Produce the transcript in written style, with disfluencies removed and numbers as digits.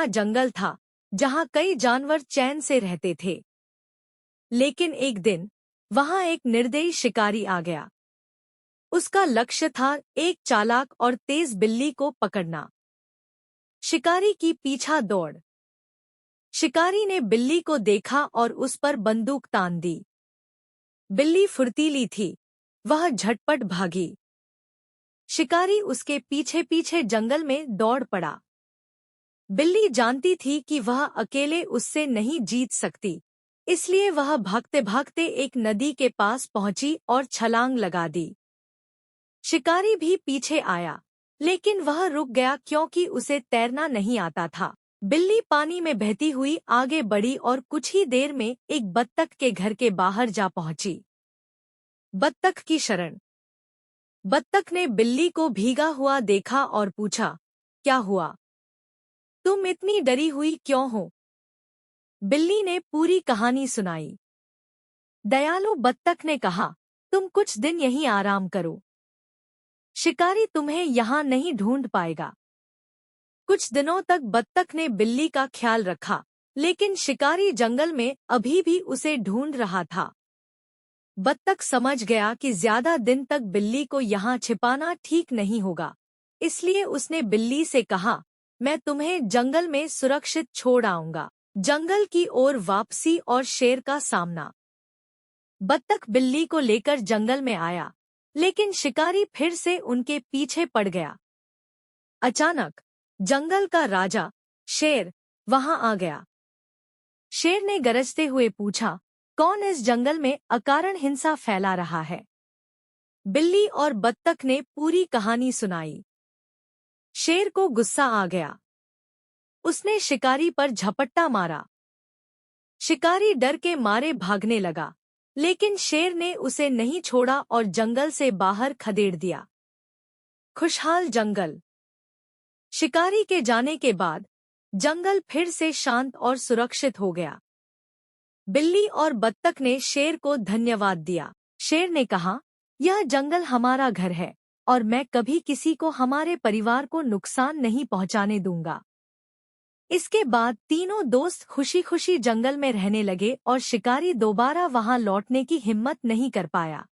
घना जंगल था जहां कई जानवर चैन से रहते थे। लेकिन एक दिन वहां एक निर्दयी शिकारी आ गया। उसका लक्ष्य था एक चालाक और तेज बिल्ली को पकड़ना। शिकारी की पीछा दौड़। शिकारी ने बिल्ली को देखा और उस पर बंदूक तान दी। बिल्ली फुर्तीली थी, वह झटपट भागी। शिकारी उसके पीछे पीछे जंगल में दौड़ पड़ा। बिल्ली जानती थी कि वह अकेले उससे नहीं जीत सकती, इसलिए वह भागते भागते एक नदी के पास पहुंची और छलांग लगा दी। शिकारी भी पीछे आया, लेकिन वह रुक गया क्योंकि उसे तैरना नहीं आता था। बिल्ली पानी में बहती हुई आगे बढ़ी और कुछ ही देर में एक बत्तख के घर के बाहर जा पहुंची। बत्तख की शरण। बत्तख ने बिल्ली को भीगा हुआ देखा और पूछा, क्या हुआ? तुम इतनी डरी हुई क्यों हो? बिल्ली ने पूरी कहानी सुनाई। दयालु बत्तख ने कहा, तुम कुछ दिन यहीं आराम करो। शिकारी तुम्हें यहाँ नहीं ढूंढ पाएगा। कुछ दिनों तक बत्तख ने बिल्ली का ख्याल रखा, लेकिन शिकारी जंगल में अभी भी उसे ढूंढ रहा था। बत्तख समझ गया कि ज्यादा दिन तक बिल्ली को यहाँ छिपाना ठीक नहीं होगा, इसलिए उसने बिल्ली से कहा, मैं तुम्हें जंगल में सुरक्षित छोड़ आऊंगा। जंगल की ओर वापसी और शेर का सामना। बत्तख बिल्ली को लेकर जंगल में आया, लेकिन शिकारी फिर से उनके पीछे पड़ गया। अचानक जंगल का राजा शेर वहां आ गया। शेर ने गरजते हुए पूछा, कौन इस जंगल में अकारण हिंसा फैला रहा है? बिल्ली और बत्तख ने पूरी कहानी सुनाई। शेर को गुस्सा आ गया। उसने शिकारी पर झपट्टा मारा। शिकारी डर के मारे भागने लगा, लेकिन शेर ने उसे नहीं छोड़ा और जंगल से बाहर खदेड़ दिया। खुशहाल जंगल। शिकारी के जाने के बाद जंगल फिर से शांत और सुरक्षित हो गया। बिल्ली और बत्तख ने शेर को धन्यवाद दिया। शेर ने कहा, यह जंगल हमारा घर है और मैं कभी किसी को हमारे परिवार को नुकसान नहीं पहुंचाने दूंगा। इसके बाद तीनों दोस्त खुशी खुशी जंगल में रहने लगे और शिकारी दोबारा वहां लौटने की हिम्मत नहीं कर पाया।